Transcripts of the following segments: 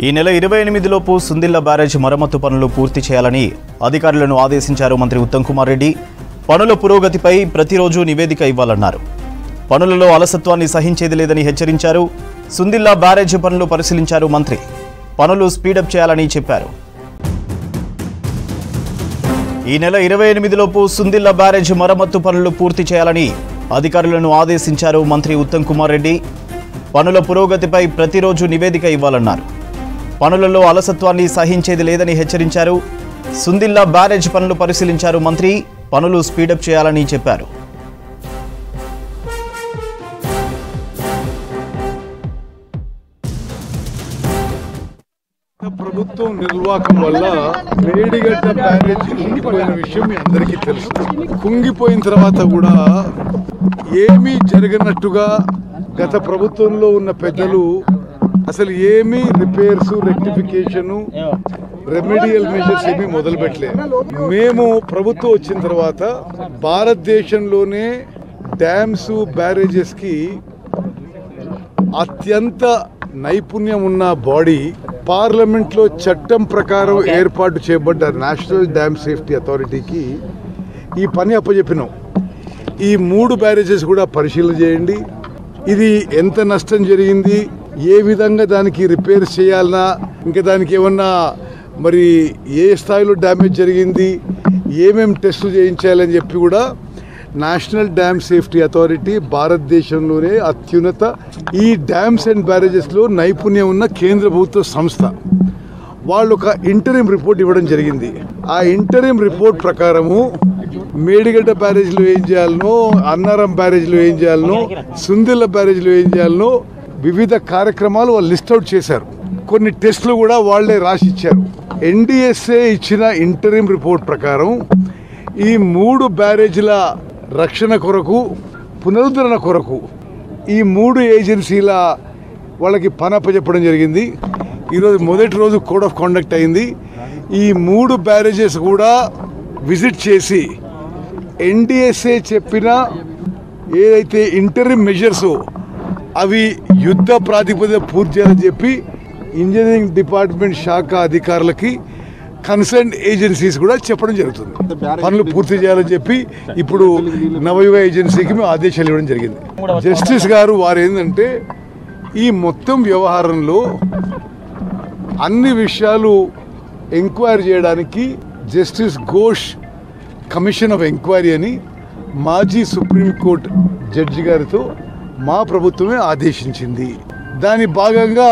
ఈ నెల 28 లోపు సుందిల్ల బ్యారేజ్ మరమ్మతు పనులు పూర్తి చేయాలని అధికారులను ఆదేశించారు మంత్రి ఉత్తమ్ కుమార్ రెడ్డి. పనుల పురోగతిపై ప్రతిరోజు నివేదిక ఇవ్వాలన్నారు. పనులలో అలసత్వాన్ని సహించేది లేదని హెచ్చరించారు. సుందిల్ల బ్యారేజ్ పనులు పరిశీలించారు మంత్రి. పనులు స్పీడప్ చేయాలని చెప్పారు. ఈ నెల 28 లోపు సుందిల్ల బ్యారేజ్ మరమ్మతు పనులు పూర్తి చేయాలని అధికారులను ఆదేశించారు మంత్రి ఉత్తమ్ కుమార్ రెడ్డి. పనుల పురోగతిపై ప్రతిరోజు నివేదిక ఇవ్వాలన్నారు. పనులలో అలసత్వాన్ని సహించేది లేదని హెచ్చరించారు. సుందిల్ల బ్యారేజ్ పనులు పరిశీలించారు మంత్రి. పనులు స్పీడప్ చేయాలని చెప్పారు. ప్రభుత్వం నిర్వాహకం వల్ల మేడిగడ్డ బ్యారేజ్ కుంగిపోయిన విషయం మీ అందరికీ తెలుసు. కుంగిపోయిన తర్వాత కూడా ఏమీ జరగనట్టుగా గత ప్రభుత్వంలో ఉన్న పెద్దలు అసలు ఏమీ రిపేర్స్, రెక్టిఫికేషన్, రెమెడియల్ మెజర్స్ ఏమీ మొదలుపెట్టలేదు. మేము ప్రభుత్వం వచ్చిన తర్వాత భారతదేశంలోనే డ్యామ్స్, బ్యారేజెస్కి అత్యంత నైపుణ్యం ఉన్న బాడీ పార్లమెంట్లో చట్టం ప్రకారం ఏర్పాటు చేయబడ్డ నేషనల్ డ్యామ్ సేఫ్టీ అథారిటీకి ఈ పని అప్పచెప్పినాం. ఈ 3 బ్యారేజెస్ కూడా పరిశీలన చేయండి. ఇది ఎంత నష్టం జరిగింది, ఏ విధంగా దానికి రిపేర్ చేయాలన్నా, ఇంకా దానికి ఏమన్నా మరి ఏ స్థాయిలో డ్యామేజ్ జరిగింది, ఏమేమి టెస్టులు చేయించాలని చెప్పి కూడా నేషనల్ డ్యామ్ సేఫ్టీ అథారిటీ భారతదేశంలోనే అత్యున్నత ఈ డ్యామ్స్ అండ్ బ్యారేజెస్లో నైపుణ్యం ఉన్న కేంద్ర ప్రభుత్వ సంస్థ. వాళ్ళు ఒక ఇంటరిం రిపోర్ట్ ఇవ్వడం జరిగింది. ఆ ఇంటరిం రిపోర్ట్ ప్రకారము మేడిగడ్డ బ్యారేజ్లో ఏం చేయాలనో, అన్నారం బ్యారేజ్లో ఏం చేయాలనో, సుందిల్ల బ్యారేజ్లో ఏం చేయాలనో వివిధ కార్యక్రమాలు వాళ్ళు లిస్ట్అవుట్ చేశారు. కొన్ని టెస్టులు కూడా వాళ్లే రాసి ఇచ్చారు. ఎన్డీఎస్ఏ ఇచ్చిన ఇంటరిం రిపోర్ట్ ప్రకారం ఈ 3 బ్యారేజ్ల రక్షణ కొరకు, పునరుద్ధరణ కొరకు ఈ 3 ఏజెన్సీల వాళ్ళకి పని అప్పచెప్పడం జరిగింది. ఈరోజు మొదటి రోజు కోడ్ ఆఫ్ కాండక్ట్ అయింది. ఈ 3 బ్యారేజెస్ కూడా విజిట్ చేసి ఎన్డీఎస్ఏ చెప్పిన ఏదైతే ఇంటరిమ్ మెజర్స్ అవి యుద్ధ ప్రాతిపదిక పూర్తి చేయాలని చెప్పి ఇంజనీరింగ్ డిపార్ట్మెంట్ శాఖ అధికారులకి, కన్సర్న్ ఏజెన్సీస్ కూడా చెప్పడం జరుగుతుంది. పనులు పూర్తి చేయాలని చెప్పి ఇప్పుడు నవయుగ ఏజెన్సీకి మేము ఆదేశాలు ఇవ్వడం జరిగింది. జస్టిస్ గారు వారు ఏంటంటే ఈ మొత్తం వ్యవహారంలో అన్ని విషయాలు ఎంక్వైరీ చేయడానికి justice Ghosh commission of enquiry అని మాజీ సుప్రీంకోర్టు జడ్జి గారితో మా ప్రభుత్వమే ఆదేశించింది. దాని భాగంగా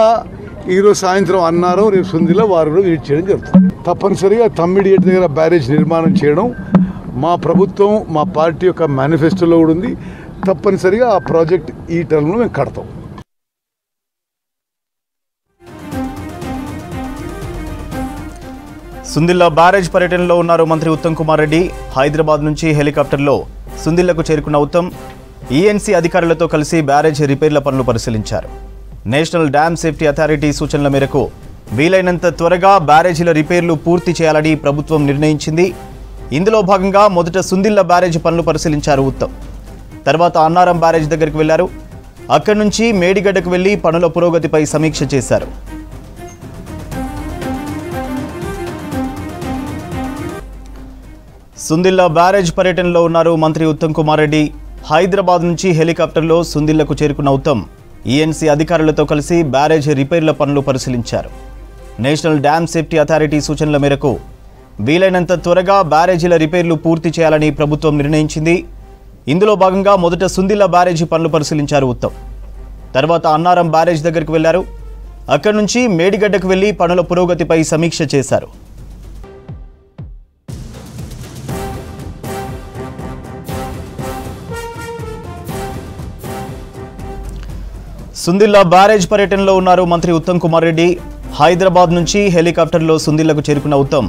ఈరోజు సాయంత్రం అన్నారం, రేపు సుందిల్ల వారు విజిట్ చేయడం జరుగుతుంది. తప్పనిసరిగా తమ్మిడియేట్ దగ్గర బ్యారేజ్ నిర్మాణం చేయడం మా ప్రభుత్వం, మా పార్టీ యొక్క మేనిఫెస్టోలో కూడా ఉంది. తప్పనిసరిగా ఆ ప్రాజెక్ట్ ఈ టర్మ్లో మేము కడతాం. సుందిల్ల బ్యారేజ్ పర్యటనలో ఉన్నారు మంత్రి ఉత్తమ్ కుమార్ రెడ్డి. హైదరాబాద్ నుంచి హెలికాప్టర్లో సుందిల్లకు చేరుకున్న ఉత్తమ్ ఈఎన్సీ అధికారులతో కలిసి బ్యారేజ్ రిపేర్ల పనులు పరిశీలించారు. నేషనల్ డ్యామ్ సేఫ్టీ అథారిటీ సూచనల మేరకు వీలైనంత త్వరగా బ్యారేజీల రిపేర్లు పూర్తి చేయాలని ప్రభుత్వం నిర్ణయించింది. ఇందులో భాగంగా మొదట సుందిల్ల బ్యారేజ్ పనులు పరిశీలించారు ఉత్తమ్. తర్వాత అన్నారం బ్యారేజ్ దగ్గరికి వెళ్లారు. అక్కడి నుంచి మేడిగడ్డకు వెళ్లి పనుల పురోగతిపై సమీక్ష చేశారు. సుందిల్ల బ్యారేజ్ పర్యటనలో ఉన్నారు మంత్రి ఉత్తమ్ కుమార్ రెడ్డి. హైదరాబాద్ నుంచి హెలికాప్టర్లో సుందిల్లకు చేరుకున్న ఉత్తమ్ ఈఎన్సీ అధికారులతో కలిసి బ్యారేజ్ రిపేర్ల పనులు పరిశీలించారు. నేషనల్ డ్యామ్ సేఫ్టీ అథారిటీ సూచనల మేరకు వీలైనంత త్వరగా బ్యారేజీల రిపేర్లు పూర్తి చేయాలని ప్రభుత్వం నిర్ణయించింది. ఇందులో భాగంగా మొదట సుందిల్ల బ్యారేజీ పనులు పరిశీలించారు ఉత్తమ్. తర్వాత అన్నారం బ్యారేజ్ దగ్గరికి వెళ్లారు. అక్కడి నుంచి మేడిగడ్డకు వెళ్లి పనుల పురోగతిపై సమీక్ష చేశారు. సుందిల్ల బ్యారేజ్ పర్యటనలో ఉన్నారు మంత్రి ఉత్తమ్ కుమార్ రెడ్డి. హైదరాబాద్ నుంచి హెలికాప్టర్లో సుందిల్లకు చేరుకున్న ఉత్తమ్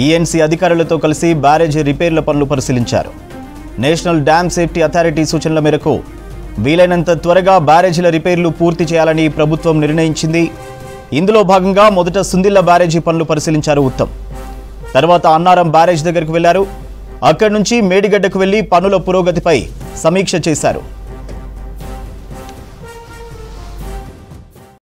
ఈఎన్సీ అధికారులతో కలిసి బ్యారేజ్ రిపేర్ల పనులు పరిశీలించారు. నేషనల్ డ్యామ్ సేఫ్టీ అథారిటీ సూచనల మేరకు వీలైనంత త్వరగా బ్యారేజీల రిపేర్లు పూర్తి చేయాలని ప్రభుత్వం నిర్ణయించింది. ఇందులో భాగంగా మొదట సుందిల్ల బ్యారేజీ పనులు పరిశీలించారు ఉత్తమ్. తర్వాత అన్నారం బ్యారేజ్ దగ్గరికి వెళ్లారు. అక్కడి నుంచి మేడిగడ్డకు వెళ్లి పనుల పురోగతిపై సమీక్ష చేశారు.